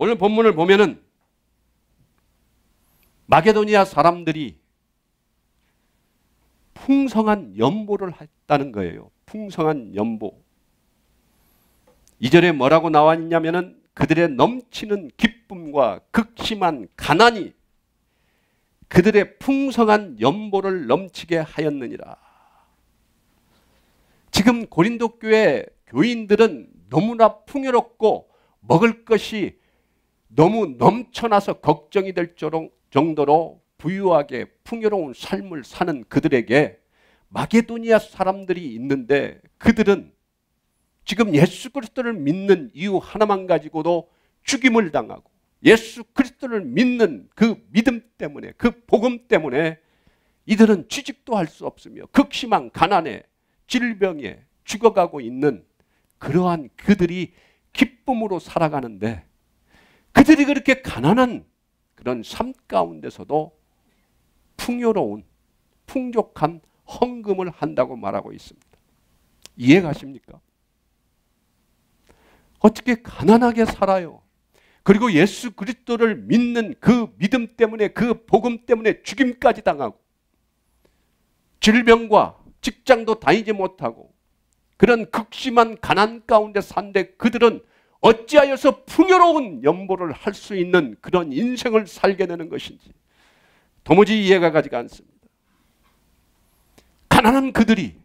오늘 본문을 보면은 마게도니아 사람들이 풍성한 연보를 했다는 거예요. 풍성한 연보. 2절에 뭐라고 나와 있냐면은 그들의 넘치는 기쁨과 극심한 가난이 그들의 풍성한 연보를 넘치게 하였느니라. 지금 고린도 교회 교인들은 너무나 풍요롭고 먹을 것이 너무 넘쳐나서 걱정이 될 정도로 부유하게 풍요로운 삶을 사는 그들에게 마게도니아 사람들이 있는데 그들은 지금 예수 그리스도를 믿는 이유 하나만 가지고도 죽임을 당하고 예수 그리스도를 믿는 그 믿음 때문에 그 복음 때문에 이들은 취직도 할 수 없으며 극심한 가난에 질병에 죽어가고 있는 그러한 그들이 기쁨으로 살아가는데 그들이 그렇게 가난한 그런 삶 가운데서도 풍요로운 풍족한 헌금을 한다고 말하고 있습니다. 이해가십니까? 어떻게 가난하게 살아요? 그리고 예수 그리스도를 믿는 그 믿음 때문에 그 복음 때문에 죽임까지 당하고 질병과 직장도 다니지 못하고 그런 극심한 가난 가운데 산데 그들은 어찌하여서 풍요로운 연보를 할 수 있는 그런 인생을 살게 되는 것인지 도무지 이해가 가지가 않습니다. 가난한 그들이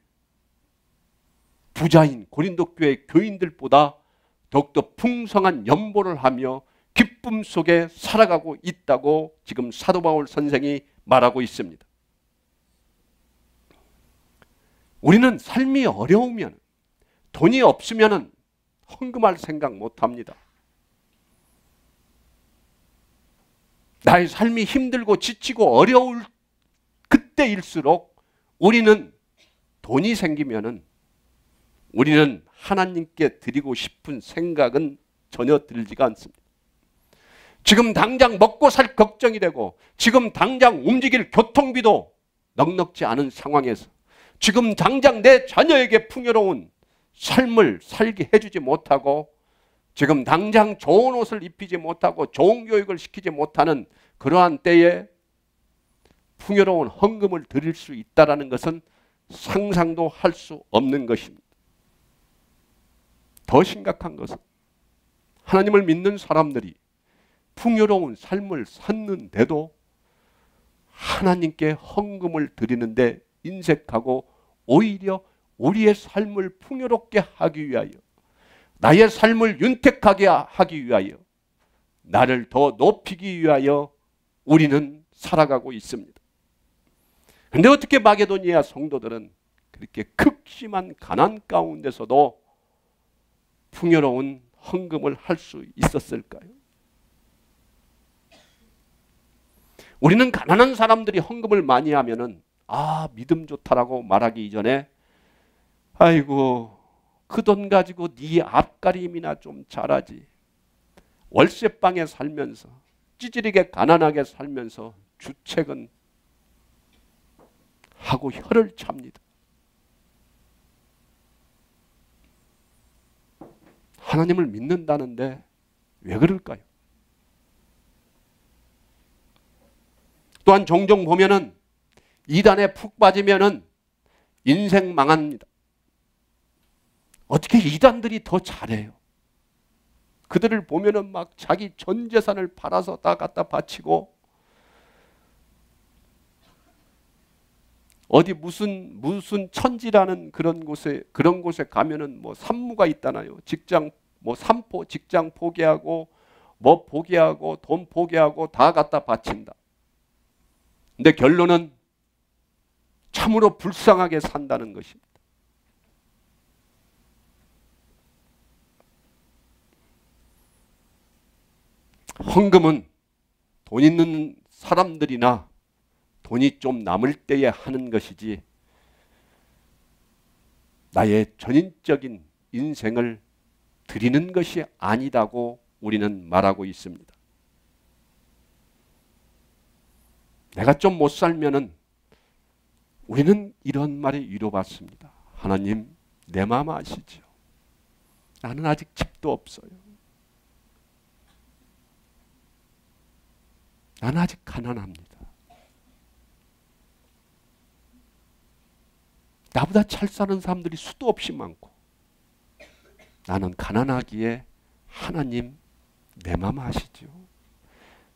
부자인 고린도 교회 교인들보다 더욱더 풍성한 연보를 하며 기쁨 속에 살아가고 있다고 지금 사도 바울 선생이 말하고 있습니다. 우리는 삶이 어려우면 돈이 없으면 헌금할 생각 못합니다. 나의 삶이 힘들고 지치고 어려울 그때일수록 우리는 돈이 생기면 우리는 하나님께 드리고 싶은 생각은 전혀 들지가 않습니다. 지금 당장 먹고 살 걱정이 되고 지금 당장 움직일 교통비도 넉넉지 않은 상황에서 지금 당장 내 자녀에게 풍요로운 삶을 살게 해주지 못하고 지금 당장 좋은 옷을 입히지 못하고 좋은 교육을 시키지 못하는 그러한 때에 풍요로운 헌금을 드릴 수 있다는 것은 상상도 할 수 없는 것입니다. 더 심각한 것은 하나님을 믿는 사람들이 풍요로운 삶을 샀는데도 하나님께 헌금을 드리는데 인색하고 오히려 우리의 삶을 풍요롭게 하기 위하여 나의 삶을 윤택하게 하기 위하여 나를 더 높이기 위하여 우리는 살아가고 있습니다. 그런데 어떻게 마게도니아 성도들은 그렇게 극심한 가난 가운데서도 풍요로운 헌금을 할 수 있었을까요? 우리는 가난한 사람들이 헌금을 많이 하면은 믿음 좋다라고 말하기 이전에 아이고 그 돈 가지고 네 앞가림이나 좀 잘하지. 월세방에 살면서 찌질하게 가난하게 살면서 주책은 하고 혀를 찹니다. 하나님을 믿는다는데 왜 그럴까요? 또한 종종 보면은 이단에 푹 빠지면은 인생 망합니다. 어떻게 이단들이 더 잘해요? 그들을 보면은 막 자기 전 재산을 팔아서 다 갖다 바치고 어디 무슨 천지라는 그런 곳에 가면은 뭐 산무가 있다나요. 직장 직장 포기하고 뭐 포기하고 돈 포기하고 다 갖다 바친다. 근데 결론은 참으로 불쌍하게 산다는 것입니다. 헌금은 돈 있는 사람들이나 돈이 좀 남을 때에 하는 것이지 나의 전인적인 인생을 드리는 것이 아니다고 우리는 말하고 있습니다. 내가 좀 못 살면은 우리는 이런 말에 위로받습니다. 하나님, 내 마음 아시죠? 나는 아직 집도 없어요. 나는 아직 가난합니다. 나보다 잘 사는 사람들이 수도 없이 많고 나는 가난하기에 하나님 내 마음 아시죠?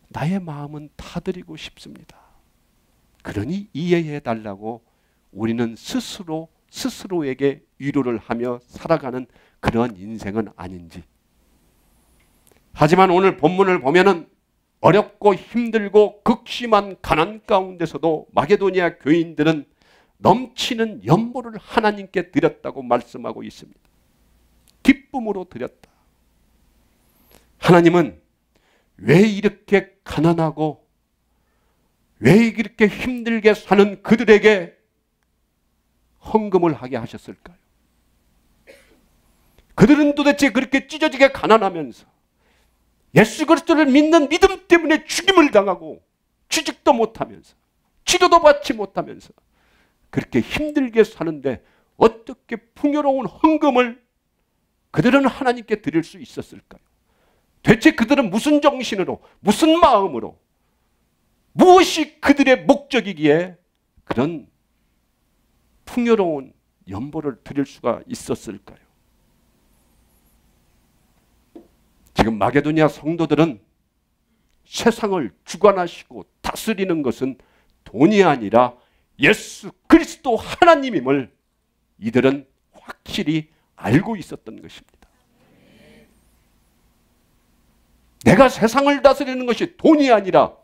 나의 마음은 다 드리고 싶습니다. 그러니 이해해 달라고 우리는 스스로에게 위로를 하며 살아가는 그런 인생은 아닌지. 하지만 오늘 본문을 보면은 어렵고 힘들고 극심한 가난 가운데서도 마게도니아 교인들은 넘치는 연보를 하나님께 드렸다고 말씀하고 있습니다. 기쁨으로 드렸다. 하나님은 왜 이렇게 가난하고 왜 이렇게 힘들게 사는 그들에게 헌금을 하게 하셨을까요? 그들은 도대체 그렇게 찢어지게 가난하면서 예수 그리스도를 믿는 믿음 때문에 죽임을 당하고 취직도 못하면서 치료도 받지 못하면서 그렇게 힘들게 사는데 어떻게 풍요로운 헌금을 그들은 하나님께 드릴 수 있었을까요? 대체 그들은 무슨 정신으로, 무슨 마음으로, 무엇이 그들의 목적이기에 그런 풍요로운 연보를 드릴 수가 있었을까요? 지금 마게도니아 성도들은 세상을 주관하시고 다스리는 것은 돈이 아니라 예수 그리스도 하나님임을 이들은 확실히 알고 있었던 것입니다. 내가 세상을 다스리는 것이 돈이 아니라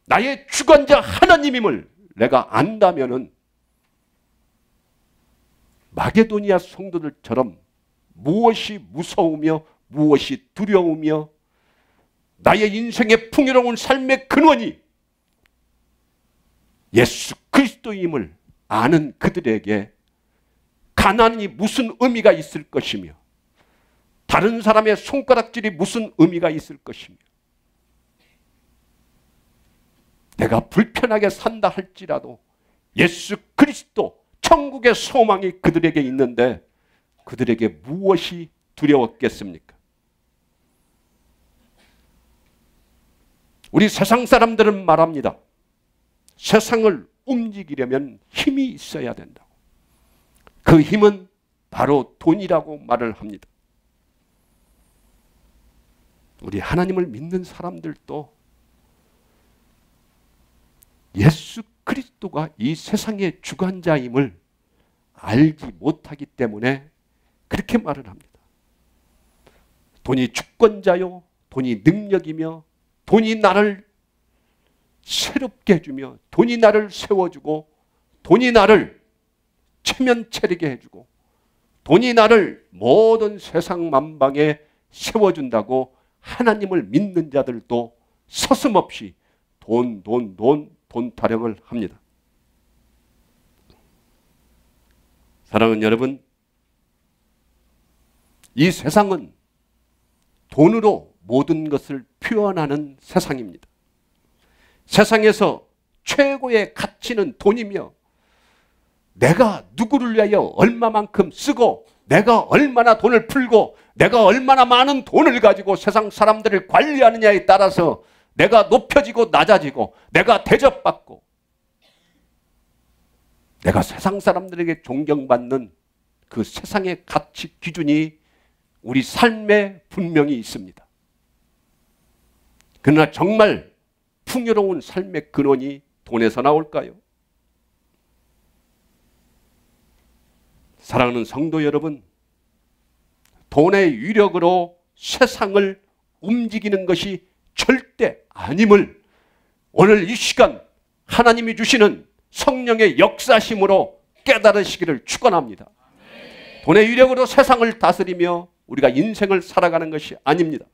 나의 주관자 하나님임을 내가 안다면은 마게도니아 성도들처럼 무엇이 무서우며 무엇이 두려우며 나의 인생의 풍요로운 삶의 근원이 예수 그리스도임을 아는 그들에게 가난이 무슨 의미가 있을 것이며 다른 사람의 손가락질이 무슨 의미가 있을 것이며 내가 불편하게 산다 할지라도 예수 그리스도 천국의 소망이 그들에게 있는데 그들에게 무엇이 두려웠겠습니까? 우리 세상 사람들은 말합니다. 세상을 움직이려면 힘이 있어야 된다고. 그 힘은 바로 돈이라고 말을 합니다. 우리 하나님을 믿는 사람들도 예수 그리스도가 이 세상의 주관자임을 알지 못하기 때문에 그렇게 말을 합니다. 돈이 주권자요, 돈이 능력이며 돈이 나를 새롭게 해주며 돈이 나를 세워주고 돈이 나를 체면차리게 해주고 돈이 나를 모든 세상 만방에 세워준다고 하나님을 믿는 자들도 서슴없이 돈 타령을 합니다. 사랑하는 여러분, 이 세상은 돈으로 모든 것을 표현하는 세상입니다. 세상에서 최고의 가치는 돈이며 내가 누구를 위하여 얼마만큼 쓰고 내가 얼마나 돈을 풀고 내가 얼마나 많은 돈을 가지고 세상 사람들을 관리하느냐에 따라서 내가 높여지고 낮아지고 내가 대접받고 내가 세상 사람들에게 존경받는 그 세상의 가치 기준이 우리 삶에 분명히 있습니다. 그러나 정말 풍요로운 삶의 근원이 돈에서 나올까요? 사랑하는 성도 여러분, 돈의 위력으로 세상을 움직이는 것이 절대 아님을 오늘 이 시간 하나님이 주시는 성령의 역사심으로 깨달으시기를 축원합니다. 돈의 위력으로 세상을 다스리며 우리가 인생을 살아가는 것이 아닙니다.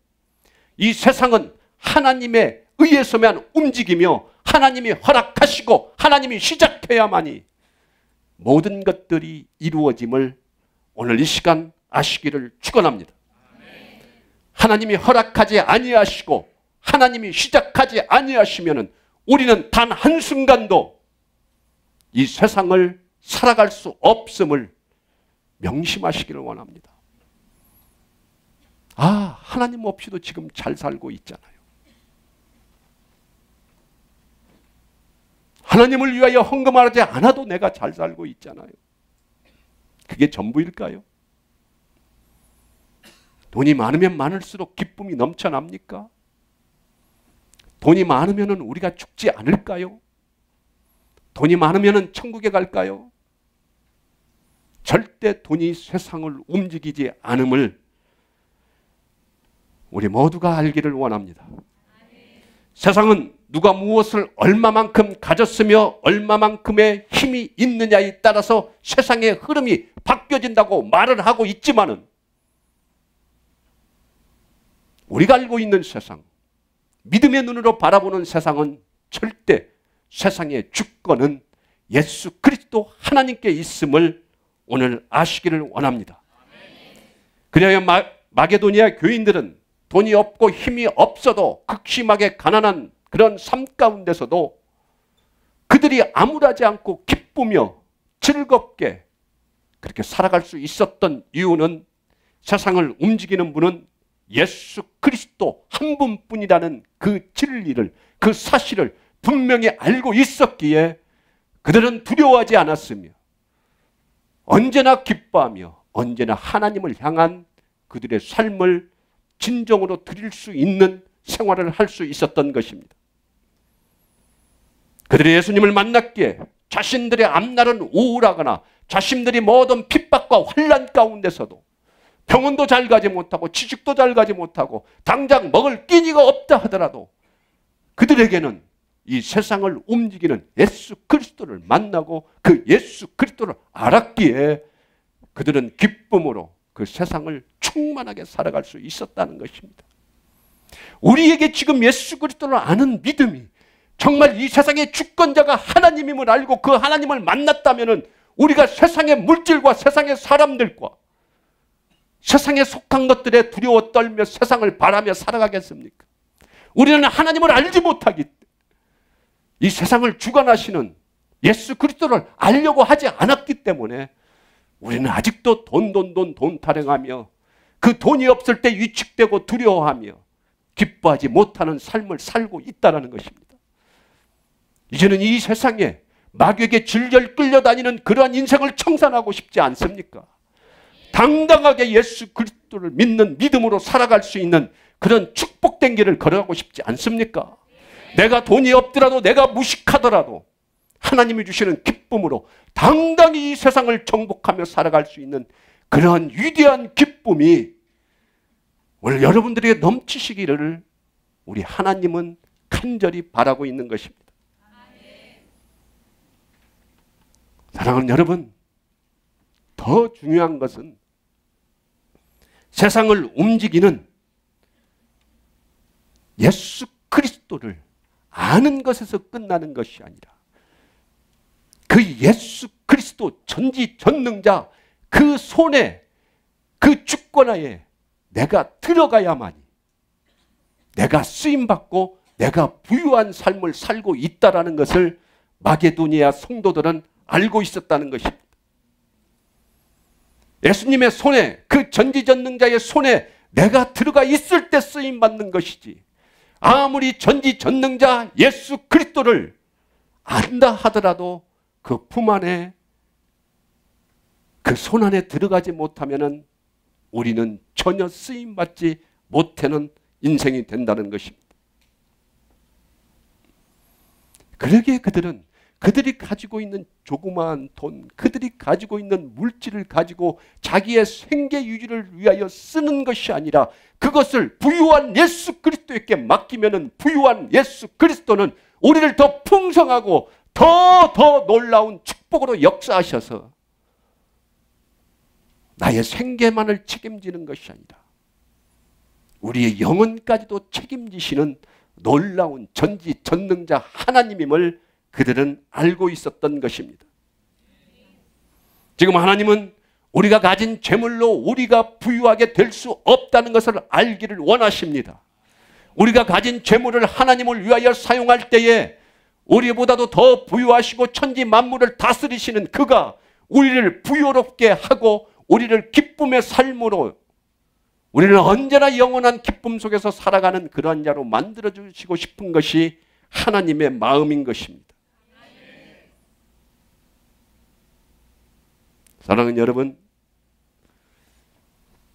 이 세상은 하나님의 의해서만 움직이며 하나님이 허락하시고 하나님이 시작해야만이 모든 것들이 이루어짐을 오늘 이 시간 아시기를 축원합니다. 하나님이 허락하지 아니하시고 하나님이 시작하지 아니하시면은 우리는 단 한순간도 이 세상을 살아갈 수 없음을 명심하시기를 원합니다. 아, 하나님 없이도 지금 잘 살고 있잖아요. 하나님을 위하여 헌금하지 않아도 내가 잘 살고 있잖아요. 그게 전부일까요? 돈이 많으면 많을수록 기쁨이 넘쳐납니까? 돈이 많으면 우리가 죽지 않을까요? 돈이 많으면 천국에 갈까요? 절대 돈이 세상을 움직이지 않음을 우리 모두가 알기를 원합니다. 세상은 누가 무엇을 얼마만큼 가졌으며 얼마만큼의 힘이 있느냐에 따라서 세상의 흐름이 바뀌어진다고 말을 하고 있지만은 우리가 알고 있는 세상, 믿음의 눈으로 바라보는 세상은 절대 세상의 주권은 예수 그리스도 하나님께 있음을 오늘 아시기를 원합니다. 그래야 마게도니아 교인들은 돈이 없고 힘이 없어도 극심하게 가난한 그런 삶 가운데서도 그들이 암울하지 않고 기쁘며 즐겁게 그렇게 살아갈 수 있었던 이유는 세상을 움직이는 분은 예수 그리스도 한 분뿐이라는 그 진리를, 그 사실을 분명히 알고 있었기에 그들은 두려워하지 않았으며 언제나 기뻐하며 언제나 하나님을 향한 그들의 삶을 진정으로 드릴 수 있는 생활을 할 수 있었던 것입니다. 그들이 예수님을 만났기에 자신들의 앞날은 우울하거나 자신들이 모든 핍박과 환난 가운데서도 병원도 잘 가지 못하고 취직도 잘 가지 못하고 당장 먹을 끼니가 없다 하더라도 그들에게는 이 세상을 움직이는 예수 그리스도를 만나고 그 예수 그리스도를 알았기에 그들은 기쁨으로 그 세상을 충만하게 살아갈 수 있었다는 것입니다. 우리에게 지금 예수 그리스도를 아는 믿음이 정말 이 세상의 주권자가 하나님임을 알고 그 하나님을 만났다면 우리가 세상의 물질과 세상의 사람들과 세상에 속한 것들에 두려워 떨며 세상을 바라며 살아가겠습니까? 우리는 하나님을 알지 못하기 때문에 이 세상을 주관하시는 예수 그리스도를 알려고 하지 않았기 때문에 우리는 아직도 돈 타령하며 그 돈이 없을 때 위축되고 두려워하며 기뻐하지 못하는 삶을 살고 있다는 것입니다. 이제는 이 세상에 마귀에게 질질 끌려다니는 그러한 인생을 청산하고 싶지 않습니까? 당당하게 예수 그리스도를 믿는 믿음으로 살아갈 수 있는 그런 축복된 길을 걸어가고 싶지 않습니까? 내가 돈이 없더라도 내가 무식하더라도 하나님이 주시는 기쁨으로 당당히 이 세상을 정복하며 살아갈 수 있는 그러한 위대한 기쁨이 오늘 여러분들에게 넘치시기를 우리 하나님은 간절히 바라고 있는 것입니다. 사랑하는 여러분, 더 중요한 것은 세상을 움직이는 예수 그리스도를 아는 것에서 끝나는 것이 아니라 그 예수 그리스도 전지전능자 그 손에 그 주권하에 내가 들어가야만이 내가 쓰임받고 내가 부유한 삶을 살고 있다는 것을 마게도니아 성도들은 알고 있었다는 것입니다. 예수님의 손에 그 전지전능자의 손에 내가 들어가 있을 때 쓰임받는 것이지 아무리 전지전능자 예수 그리스도를 안다 하더라도 그 품 안에 그 손 안에 들어가지 못하면 우리는 전혀 쓰임받지 못하는 인생이 된다는 것입니다. 그러기에 그들이 가지고 있는 조그마한 돈, 그들이 가지고 있는 물질을 가지고 자기의 생계 유지를 위하여 쓰는 것이 아니라 그것을 부유한 예수 그리스도에게 맡기면은 부유한 예수 그리스도는 우리를 더 풍성하고 더 놀라운 축복으로 역사하셔서 나의 생계만을 책임지는 것이 아니라 우리의 영혼까지도 책임지시는 놀라운 전지전능자 하나님임을 그들은 알고 있었던 것입니다. 지금 하나님은 우리가 가진 재물로 우리가 부유하게 될 수 없다는 것을 알기를 원하십니다. 우리가 가진 재물을 하나님을 위하여 사용할 때에 우리보다도 더 부유하시고 천지 만물을 다스리시는 그가 우리를 부유롭게 하고 우리를 기쁨의 삶으로 우리는 언제나 영원한 기쁨 속에서 살아가는 그러한 자로 만들어주시고 싶은 것이 하나님의 마음인 것입니다. 사랑하는 여러분,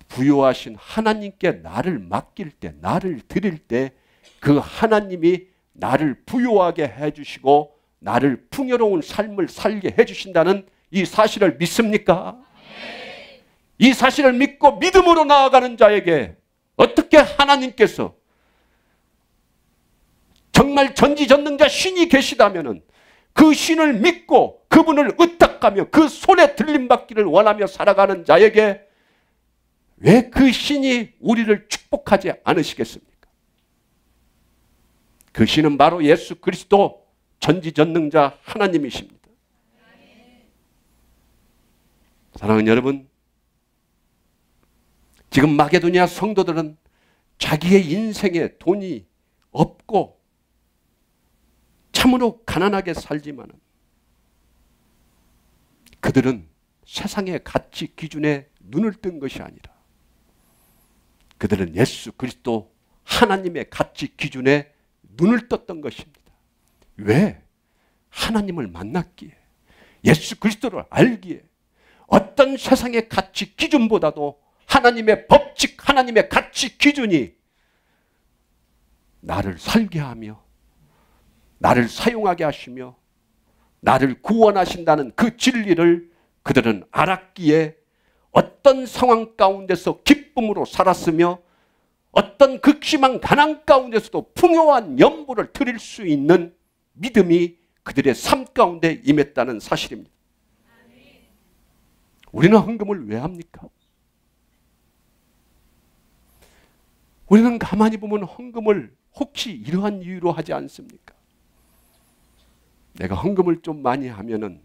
부요하신 하나님께 나를 맡길 때, 나를 드릴 때 그 하나님이 나를 부요하게 해주시고 나를 풍요로운 삶을 살게 해주신다는 이 사실을 믿습니까? 이 사실을 믿고 믿음으로 나아가는 자에게 어떻게 하나님께서 정말 전지전능자 신이 계시다면 그 신을 믿고 그분을 의탁하며 그 손에 들림받기를 원하며 살아가는 자에게 왜 그 신이 우리를 축복하지 않으시겠습니까? 그 신은 바로 예수 그리스도 전지전능자 하나님이십니다. 사랑하는 여러분, 지금 마게도니아 성도들은 자기의 인생에 돈이 없고 참으로 가난하게 살지만 그들은 세상의 가치 기준에 눈을 뜬 것이 아니라 그들은 예수 그리스도 하나님의 가치 기준에 눈을 떴던 것입니다. 왜? 하나님을 만났기에, 예수 그리스도를 알기에 어떤 세상의 가치 기준보다도 하나님의 법칙, 하나님의 가치 기준이 나를 살게 하며 나를 사용하게 하시며 나를 구원하신다는 그 진리를 그들은 알았기에 어떤 상황 가운데서 기쁨으로 살았으며 어떤 극심한 가난 가운데서도 풍요한 연보를 드릴 수 있는 믿음이 그들의 삶 가운데 임했다는 사실입니다. 우리는 헌금을 왜 합니까? 우리는 가만히 보면 헌금을 혹시 이러한 이유로 하지 않습니까? 내가 헌금을 좀 많이 하면은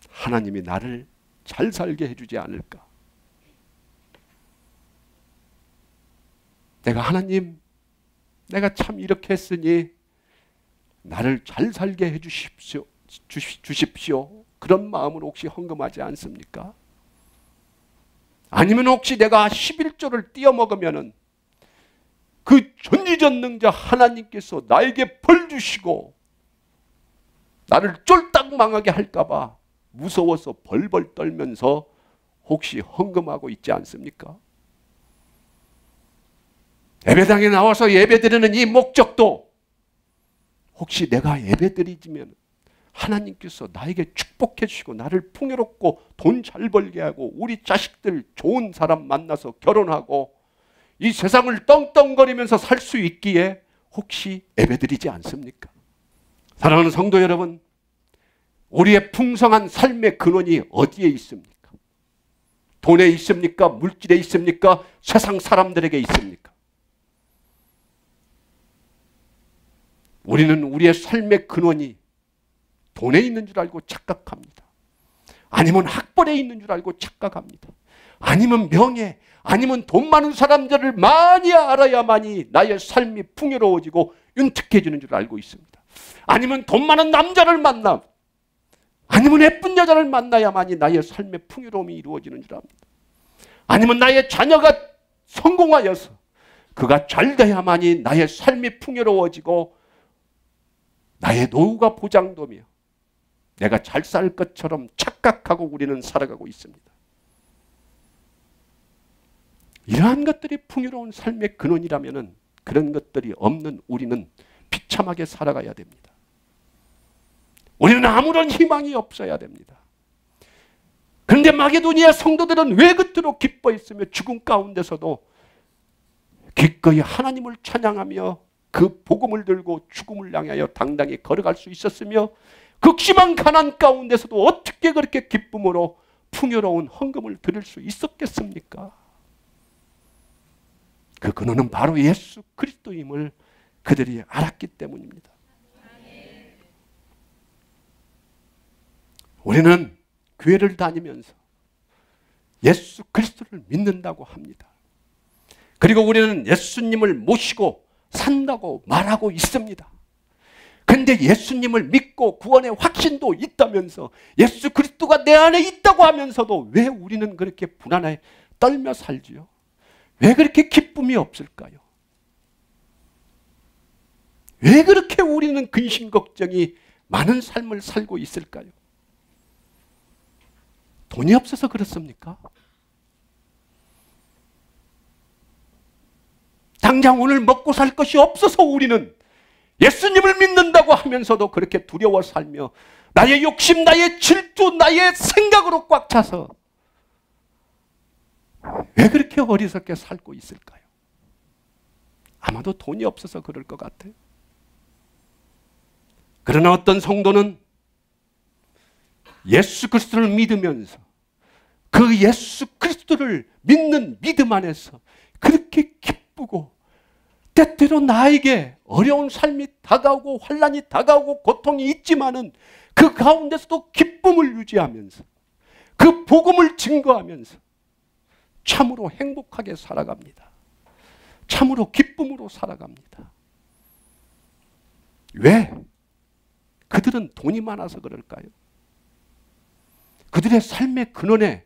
하나님이 나를 잘 살게 해주지 않을까? 내가 하나님, 내가 참 이렇게 했으니 나를 잘 살게 해주십시오. 주십시오. 그런 마음으로 혹시 헌금하지 않습니까? 아니면 혹시 내가 11조를 띄어먹으면은 그 전지전능자 하나님께서 나에게 벌 주시고 나를 쫄딱 망하게 할까봐 무서워서 벌벌 떨면서 혹시 헌금하고 있지 않습니까? 예배당에 나와서 예배드리는 이 목적도 혹시 내가 예배드리면 하나님께서 나에게 축복해 주시고 나를 풍요롭고 돈 잘 벌게 하고 우리 자식들 좋은 사람 만나서 결혼하고 이 세상을 떵떵거리면서 살 수 있기에 혹시 예배드리지 않습니까? 사랑하는 성도 여러분, 우리의 풍성한 삶의 근원이 어디에 있습니까? 돈에 있습니까? 물질에 있습니까? 세상 사람들에게 있습니까? 우리는 우리의 삶의 근원이 돈에 있는 줄 알고 착각합니다. 아니면 학벌에 있는 줄 알고 착각합니다. 아니면 명예, 아니면 돈 많은 사람들을 많이 알아야만이 나의 삶이 풍요로워지고 윤택해지는 줄 알고 있습니다. 아니면 돈 많은 남자를 만나, 아니면 예쁜 여자를 만나야만이 나의 삶의 풍요로움이 이루어지는 줄 압니다. 아니면 나의 자녀가 성공하여서 그가 잘 돼야만이 나의 삶이 풍요로워지고 나의 노후가 보장되며 내가 잘 살 것처럼 착각하고 우리는 살아가고 있습니다. 이러한 것들이 풍요로운 삶의 근원이라면 그런 것들이 없는 우리는 비참하게 살아가야 됩니다. 우리는 아무런 희망이 없어야 됩니다. 그런데 마게도니아 성도들은 왜 그토록 기뻐했으며 죽음 가운데서도 기꺼이 하나님을 찬양하며 그 복음을 들고 죽음을 향하여 당당히 걸어갈 수 있었으며 극심한 가난 가운데서도 어떻게 그렇게 기쁨으로 풍요로운 헌금을 드릴 수 있었겠습니까? 그 근원은 바로 예수 그리스도임을 그들이 알았기 때문입니다. 우리는 교회를 다니면서 예수 그리스도를 믿는다고 합니다. 그리고 우리는 예수님을 모시고 산다고 말하고 있습니다. 그런데 예수님을 믿고 구원의 확신도 있다면서 예수 그리스도가 내 안에 있다고 하면서도 왜 우리는 그렇게 불안해 떨며 살지요? 왜 그렇게 기쁨이 없을까요? 왜 그렇게 우리는 근심 걱정이 많은 삶을 살고 있을까요? 돈이 없어서 그렇습니까? 당장 오늘 먹고 살 것이 없어서 우리는 예수님을 믿는다고 하면서도 그렇게 두려워 살며 나의 욕심, 나의 질투, 나의 생각으로 꽉 차서 왜 그렇게 어리석게 살고 있을까요? 아마도 돈이 없어서 그럴 것 같아요. 그러나 어떤 성도는 예수 그리스도를 믿으면서 그 예수 그리스도를 믿는 믿음 안에서 그렇게 기쁘고 때때로 나에게 어려운 삶이 다가오고 환난이 다가오고 고통이 있지만은 그 가운데서도 기쁨을 유지하면서 그 복음을 증거하면서 참으로 행복하게 살아갑니다. 참으로 기쁨으로 살아갑니다. 왜? 그들은 돈이 많아서 그럴까요? 그들의 삶의 근원의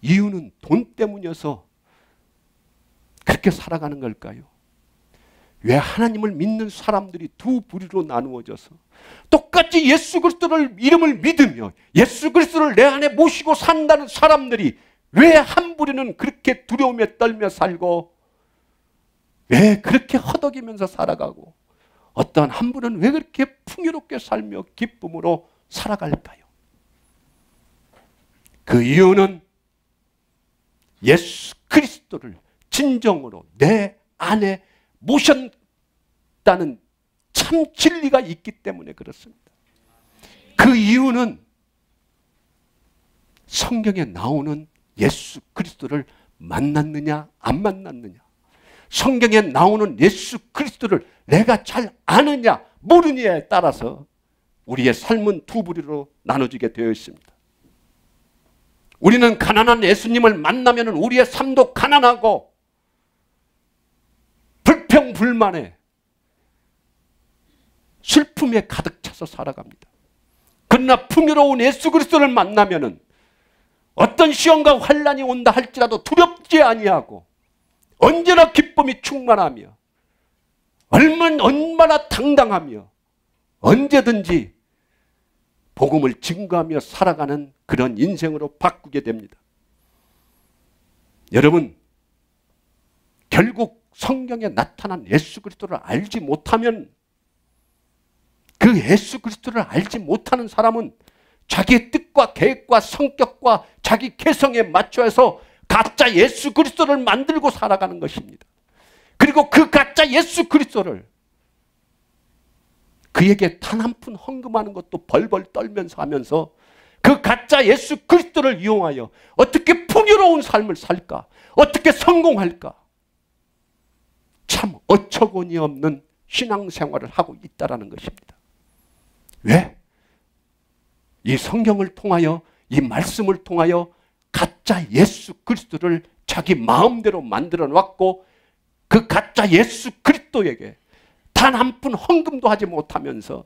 이유는 돈 때문이어서 그렇게 살아가는 걸까요? 왜 하나님을 믿는 사람들이 두 부류로 나누어져서 똑같이 예수 그리스도를 이름을 믿으며 예수 그리스도를 내 안에 모시고 산다는 사람들이 왜 한 부류는 그렇게 두려움에 떨며 살고 왜 그렇게 허덕이면서 살아가고 어떤 한 부류는 왜 그렇게 풍요롭게 살며 기쁨으로 살아갈까요? 그 이유는 예수 그리스도를 진정으로 내 안에 모셨다는 참 진리가 있기 때문에 그렇습니다. 그 이유는 성경에 나오는 예수 그리스도를 만났느냐 안 만났느냐, 성경에 나오는 예수 그리스도를 내가 잘 아느냐 모르느냐에 따라서 우리의 삶은 두 부류로 나눠지게 되어 있습니다. 우리는 가난한 예수님을 만나면 우리의 삶도 가난하고 불평불만에 슬픔에 가득 차서 살아갑니다. 그러나 풍요로운 예수 그리스도를 만나면 어떤 시험과 환난이 온다 할지라도 두렵지 아니하고 언제나 기쁨이 충만하며 얼마나 당당하며 언제든지 복음을 증거하며 살아가는 그런 인생으로 바꾸게 됩니다. 여러분, 결국 성경에 나타난 예수 그리스도를 알지 못하면 그 예수 그리스도를 알지 못하는 사람은 자기의 뜻과 계획과 성격과 자기 개성에 맞춰서 가짜 예수 그리스도를 만들고 살아가는 것입니다. 그리고 그 가짜 예수 그리스도를 그에게 단 한 푼 헌금하는 것도 벌벌 떨면서 하면서 그 가짜 예수 그리스도를 이용하여 어떻게 풍요로운 삶을 살까? 어떻게 성공할까? 참 어처구니 없는 신앙생활을 하고 있다는 것입니다. 왜? 이 성경을 통하여 이 말씀을 통하여 가짜 예수 그리스도를 자기 마음대로 만들어 놨고 그 가짜 예수 그리스도에게 단 한 푼 헌금도 하지 못하면서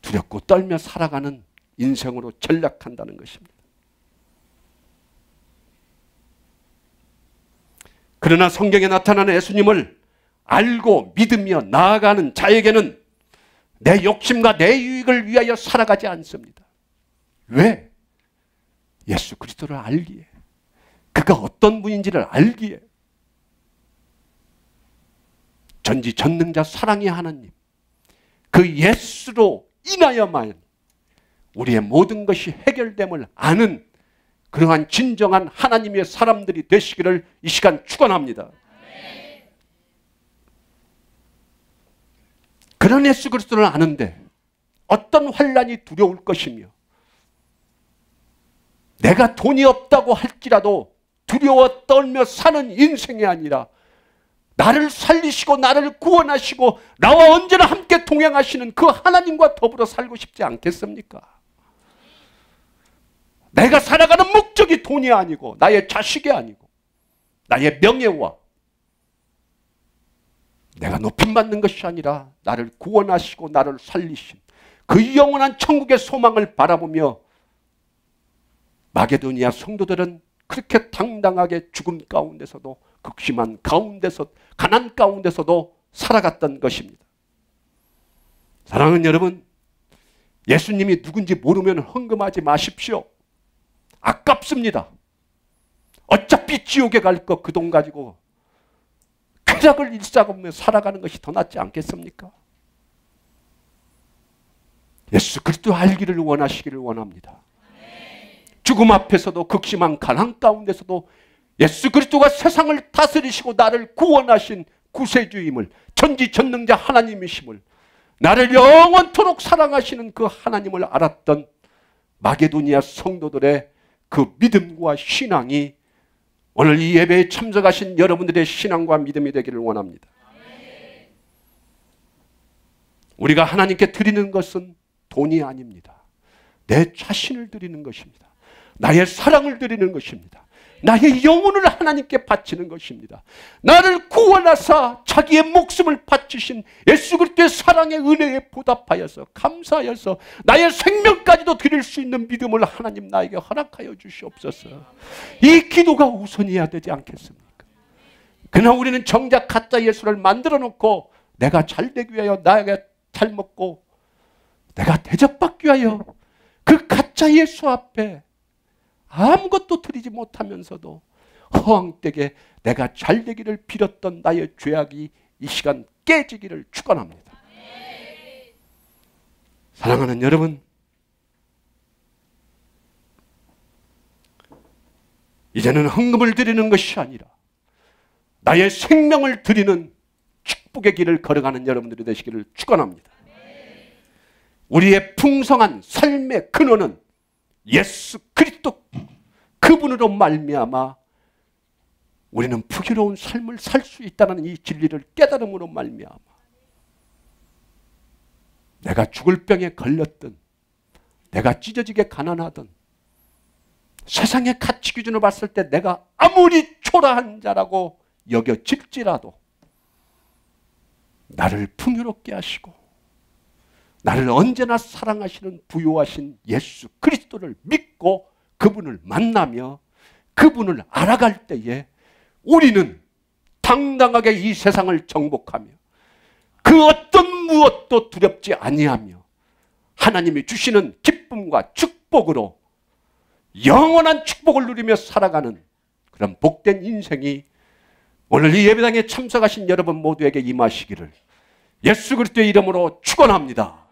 두렵고 떨며 살아가는 인생으로 전락한다는 것입니다. 그러나 성경에 나타나는 예수님을 알고 믿으며 나아가는 자에게는 내 욕심과 내 유익을 위하여 살아가지 않습니다. 왜? 예수 그리스도를 알기에, 그가 어떤 분인지를 알기에, 전지전능자 사랑의 하나님, 그 예수로 인하여만 우리의 모든 것이 해결됨을 아는 그러한 진정한 하나님의 사람들이 되시기를 이 시간 축원합니다. 그런 예수 그리스도를 아는데 어떤 환난이 두려울 것이며 내가 돈이 없다고 할지라도 두려워 떨며 사는 인생이 아니라 나를 살리시고 나를 구원하시고 나와 언제나 함께 동행하시는 그 하나님과 더불어 살고 싶지 않겠습니까? 내가 살아가는 목적이 돈이 아니고 나의 자식이 아니고 나의 명예와 내가 높임받는 것이 아니라 나를 구원하시고 나를 살리신 그 영원한 천국의 소망을 바라보며 마게도니아 성도들은 그렇게 당당하게 죽음 가운데서도 극심한 가운데서 가난 가운데서도 살아갔던 것입니다. 사랑하는 여러분, 예수님이 누군지 모르면 헌금하지 마십시오. 아깝습니다. 어차피 지옥에 갈 거 그 돈 가지고 쾌락을 일사하며 살아가는 것이 더 낫지 않겠습니까? 예수 그리스도 알기를 원하시기를 원합니다. 죽음 앞에서도 극심한 가난 가운데서도 예수 그리스도가 세상을 다스리시고 나를 구원하신 구세주임을, 전지전능자 하나님이심을, 나를 영원토록 사랑하시는 그 하나님을 알았던 마게도니아 성도들의 그 믿음과 신앙이 오늘 이 예배에 참석하신 여러분들의 신앙과 믿음이 되기를 원합니다. 우리가 하나님께 드리는 것은 돈이 아닙니다. 내 자신을 드리는 것입니다. 나의 사랑을 드리는 것입니다. 나의 영혼을 하나님께 바치는 것입니다. 나를 구원하사 자기의 목숨을 바치신 예수 그리스도의 사랑의 은혜에 보답하여서 감사하여서 나의 생명까지도 드릴 수 있는 믿음을 하나님 나에게 허락하여 주시옵소서. 이 기도가 우선이어야 되지 않겠습니까? 그러나 우리는 정작 가짜 예수를 만들어 놓고 내가 잘되기 위하여, 나에게 잘 먹고 내가 대접받기 위하여 그 가짜 예수 앞에 아무것도 드리지 못하면서도 허황되게 내가 잘되기를 빌었던 나의 죄악이 이 시간 깨지기를 축원합니다. 사랑하는 여러분, 이제는 헌금을 드리는 것이 아니라 나의 생명을 드리는 축복의 길을 걸어가는 여러분들이 되시기를 축원합니다. 우리의 풍성한 삶의 근원은 예수 그리스도, 그분으로 말미암아 우리는 풍요로운 삶을 살 수 있다는 이 진리를 깨달음으로 말미암아 내가 죽을 병에 걸렸든, 내가 찢어지게 가난하든, 세상의 가치 기준으로 봤을 때 내가 아무리 초라한 자라고 여겨질지라도 나를 풍요롭게 하시고 나를 언제나 사랑하시는 부요하신 예수 그리스도를 믿고 그분을 만나며 그분을 알아갈 때에 우리는 당당하게 이 세상을 정복하며 그 어떤 무엇도 두렵지 아니하며 하나님이 주시는 기쁨과 축복으로 영원한 축복을 누리며 살아가는 그런 복된 인생이 오늘 이 예배당에 참석하신 여러분 모두에게 임하시기를 예수 그리스도의 이름으로 축원합니다.